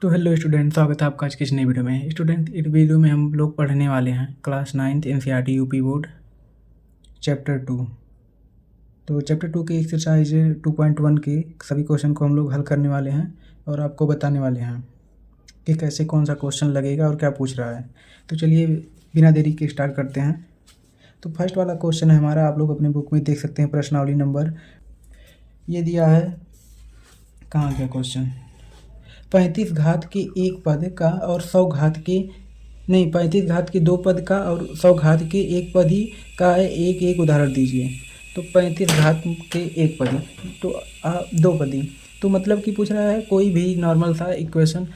तो hello student, स्वागत है आपका आज की इस नई वीडियो में। स्टूडेंट, इस वीडियो में हम लोग पढ़ने वाले हैं class 9th NCERT UP board chapter 2। तो चैप्टर 2 के एक्सरसाइज 2.1 के सभी क्वेश्चन को हम लोग हल करने वाले हैं और आपको बताने वाले हैं कि कैसे कौन सा क्वेश्चन लगेगा और क्या पूछ रहा है। तो चलिए बिना देरी के स्टार्ट करते हैं। तो फर्स्ट वाला क्वेश्चन है हमारा, आप लोग अपने बुक में देख सकते हैं प्रश्नावली नंबर ये दिया है। कहाँ गया क्वेश्चन? 35 घात के एक पद का और 100 घात के 35 घात के दो पद का और 100 घात के एक पदी का एक एक उदाहरण दीजिए। तो 35 घात के एक पदी तो दो पदी, तो मतलब कि पूछ रहा है कोई भी नॉर्मल सा इक्वेशन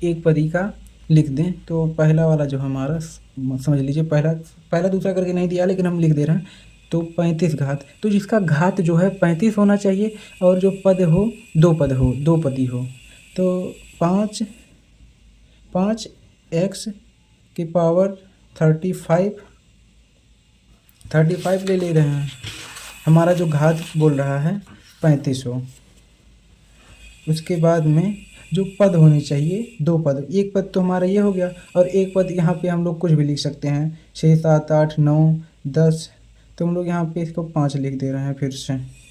एक पदी का लिख दें। तो पहला वाला जो हमारा समझ लीजिए, पहला दूसरा करके नहीं दिया लेकिन हम लिख दे रहे हैं। तो 35 घात, तो जिसका घात जो है 35 होना चाहिए और जो पद हो दो पदी हो। तो 5 x की पावर 35 ले रहे हैं। हमारा जो घात बोल रहा है 35 हो। उसके बाद में जो पद होने चाहिए दो पद, एक पद तो हमारा ये हो गया और एक पद यहाँ पे हम लोग कुछ भी लिख सकते हैं, 6 7 8 9 10। तो हम लोग यहाँ पे इसको 5 लिख दे रहे हैं। फिर से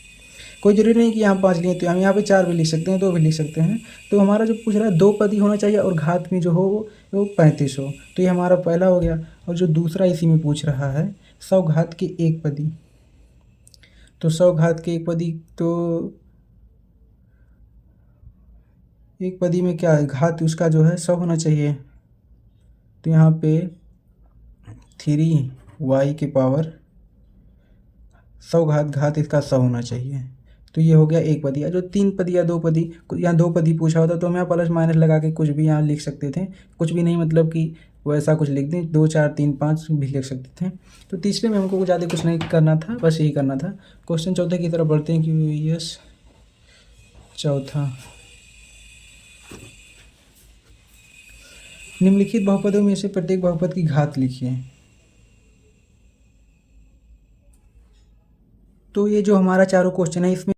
कोई जरूरी नहीं कि यहाँ 5 लिए, तो हम यहाँ पे 4 भी लिख सकते हैं, 2 भी लिख सकते हैं। तो हमारा जो पूछ रहा है दो पदी होना चाहिए और घात में जो हो वो 35 हो। तो ये हमारा पहला हो गया। और जो दूसरा इसी में पूछ रहा है 100 घात की एक पदी, तो 100 घात की एक पदी, तो एक पदी में क्या है, घात उसका जो है 100 होना चाहिए। तो यहाँ पे 3y की पावर 100 घात इसका 100 होना चाहिए। तो ये हो गया एक पदी। या जो तीन पदी या दो पदी, यहाँ दो पदी पूछा होता तो हम यहाँ प्लस माइनस लगा के कुछ भी यहाँ लिख सकते थे। कुछ भी नहीं मतलब कि वैसा कुछ लिख दें, 2 4 3 5 भी लिख सकते थे। तो तीसरे में हमको ज़्यादा कुछ नहीं करना था, बस यही करना था। क्वेश्चन चौथे की तरफ बढ़ते हैं कि यस चौथा, निम्नलिखित बहुपदों में से प्रत्येक बहुपद की घात लिखिए। तो ये जो हमारा चारों क्वेश्चन है इसमें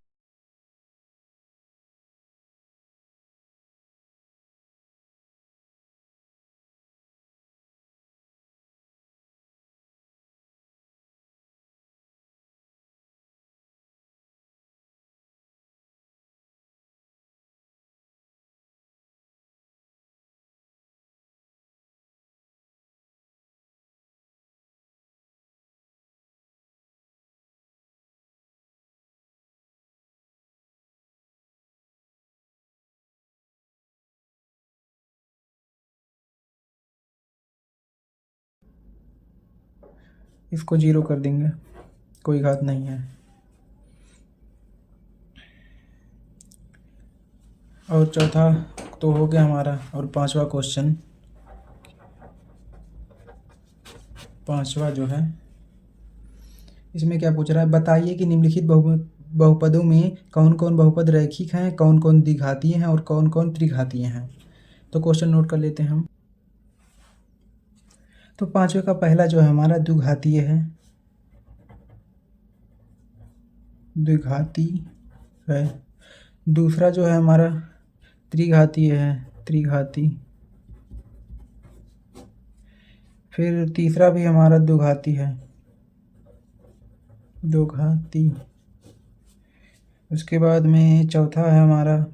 इसको 0 कर देंगे, कोई घात नहीं है। और चौथा तो हो गया हमारा। और पांचवा जो है इसमें क्या पूछ रहा है, बताइए कि निम्नलिखित बहुपदों में कौन कौन बहुपद रैखिक हैं, कौन कौन द्विघातीय हैं और कौन कौन त्रिघातीय हैं। तो क्वेश्चन नोट कर लेते हैं हम। तो पांचवे का पहला जो है हमारा द्विघातीय है, द्विघाती है। दूसरा जो है हमारा त्रिघातीय है, त्रिघाती। फिर तीसरा भी हमारा द्विघाती है, द्विघाती। उसके बाद में चौथा है हमारा,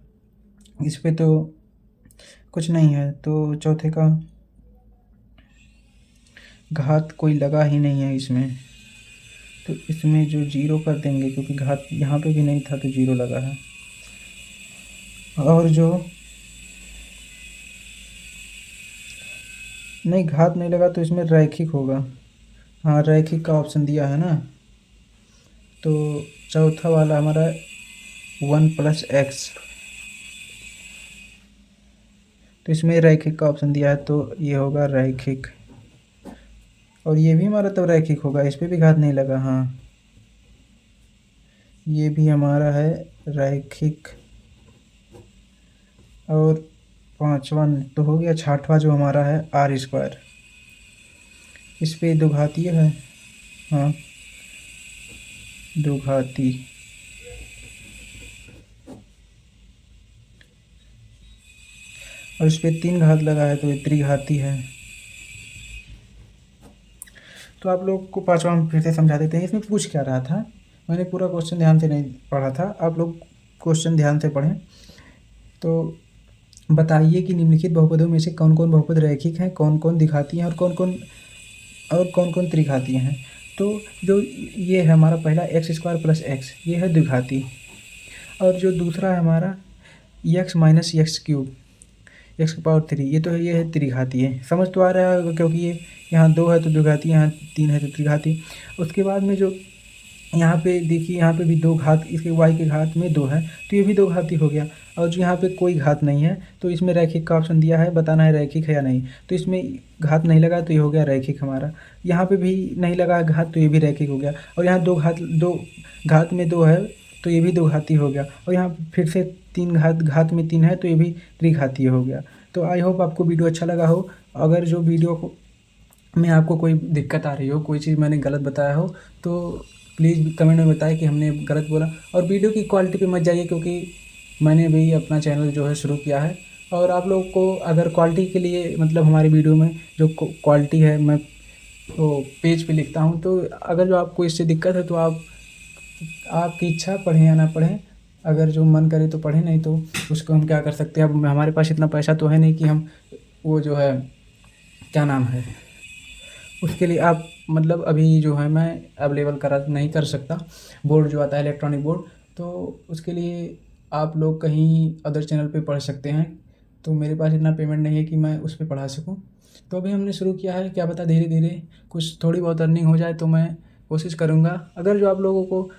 इस पे तो कुछ नहीं है, तो चौथे का घात कोई लगा ही नहीं है इसमें। तो इसमें जो 0 कर देंगे क्योंकि घात यहाँ पे भी नहीं था तो 0 लगा है। और जो नहीं घात नहीं लगा तो इसमें रैखिक होगा। हाँ, रैखिक का ऑप्शन दिया है ना। तो चौथा वाला हमारा 1 + x, तो इसमें रैखिक का ऑप्शन दिया है तो ये होगा रैखिक। और ये भी हमारा तब रैखिक होगा, इस पर भी घात नहीं लगा। हाँ, ये भी हमारा है रैखिक। और पांचवा तो हो गया। छठवां जो हमारा है r², इस पे द्विघातीय है। हाँ, द्विघाती। और इस पर 3 घात लगा है तो ये त्रिघाती है। तो आप लोग को पाँचवा हम फिर से समझा देते हैं इसमें पूछ क्या रहा था। मैंने पूरा क्वेश्चन ध्यान से नहीं पढ़ा था, आप लोग क्वेश्चन ध्यान से पढ़ें। तो बताइए कि निम्नलिखित बहुपदों में से कौन कौन बहुपद रैखिक हैं, कौन कौन द्विघाती हैं और कौन कौन त्रिघाती हैं। तो जो ये है हमारा पहला x² + x, ये है द्विघाती। और जो दूसरा है हमारा x - x³, x⁻3, ये तो है, ये है त्रिघाती है। समझ तो आ रहा है क्योंकि ये यहाँ 2 है तो द्विघाती, यहाँ 3 है तो त्रिघाती। उसके बाद में जो यहाँ पे देखिए, यहाँ पे भी 2 घात, इसके y के घात में 2 है तो ये भी 2 घाती हो गया। और जो यहाँ पे कोई घात नहीं है तो इसमें रैखिक का ऑप्शन दिया है, बताना है रैखिक है या नहीं। तो इसमें घात नहीं लगा तो ये हो गया रैखिक हमारा। यहाँ पे भी नहीं लगा घात तो ये भी रैखिक हो गया। और यहाँ 2 घात में 2 है तो ये भी 2 घाती हो गया। और यहाँ फिर से 3 घात में 3 है तो ये भी त्रिघातीय हो गया। तो आई होप आपको वीडियो अच्छा लगा हो। अगर जो वीडियो को में आपको कोई दिक्कत आ रही हो, कोई चीज़ मैंने गलत बताया हो तो प्लीज़ कमेंट में बताएं कि हमने गलत बोला। और वीडियो की क्वालिटी पे मत जाइए क्योंकि मैंने भी अपना चैनल जो है शुरू किया है। और आप लोग को अगर क्वालिटी के लिए मतलब हमारी वीडियो में जो क्वालिटी है मैं तो पेज पे लिखता हूँ, तो अगर जो आपको इससे दिक्कत है तो आपकी इच्छा, पढ़ें या ना पढ़ें। अगर जो मन करे तो पढ़ें, नहीं तो उसको हम क्या कर सकते हैं। अब हमारे पास इतना पैसा तो है नहीं कि हम वो जो है क्या नाम है उसके लिए आप मतलब अभी जो है मैं अवेलेबल नहीं कर सकता बोर्ड जो आता है इलेक्ट्रॉनिक बोर्ड। तो उसके लिए आप लोग कहीं अदर चैनल पे पढ़ सकते हैं। तो मेरे पास इतना पेमेंट नहीं है कि मैं उस पर पढ़ा सकूं। तो अभी हमने शुरू किया है, क्या पता धीरे धीरे कुछ थोड़ी बहुत अर्निंग हो जाए तो मैं कोशिश करूँगा। अगर जो आप लोगों को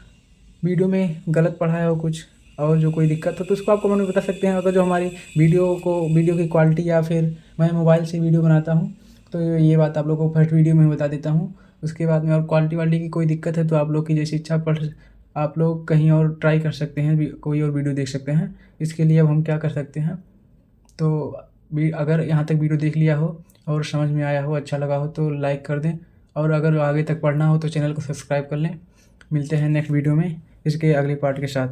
वीडियो में गलत पढ़ाया हो कुछ और जो कोई दिक्कत हो तो उसको आप कमेंट में बता सकते हैं। अगर जो हमारी वीडियो की क्वालिटी या फिर मैं मोबाइल से वीडियो बनाता हूँ तो ये बात आप लोगों को फर्स्ट वीडियो में बता देता हूँ। उसके बाद में और क्वालिटी की कोई दिक्कत है तो आप लोग की जैसी इच्छा आप लोग कहीं और ट्राई कर सकते हैं, कोई और वीडियो देख सकते हैं। इसके लिए अब हम क्या कर सकते हैं, तो अगर यहाँ तक वीडियो देख लिया हो और समझ में आया हो, अच्छा लगा हो तो लाइक कर दें। और अगर आगे तक पढ़ना हो तो चैनल को सब्सक्राइब कर लें। मिलते हैं नेक्स्ट वीडियो में इसके अगले पार्ट के साथ।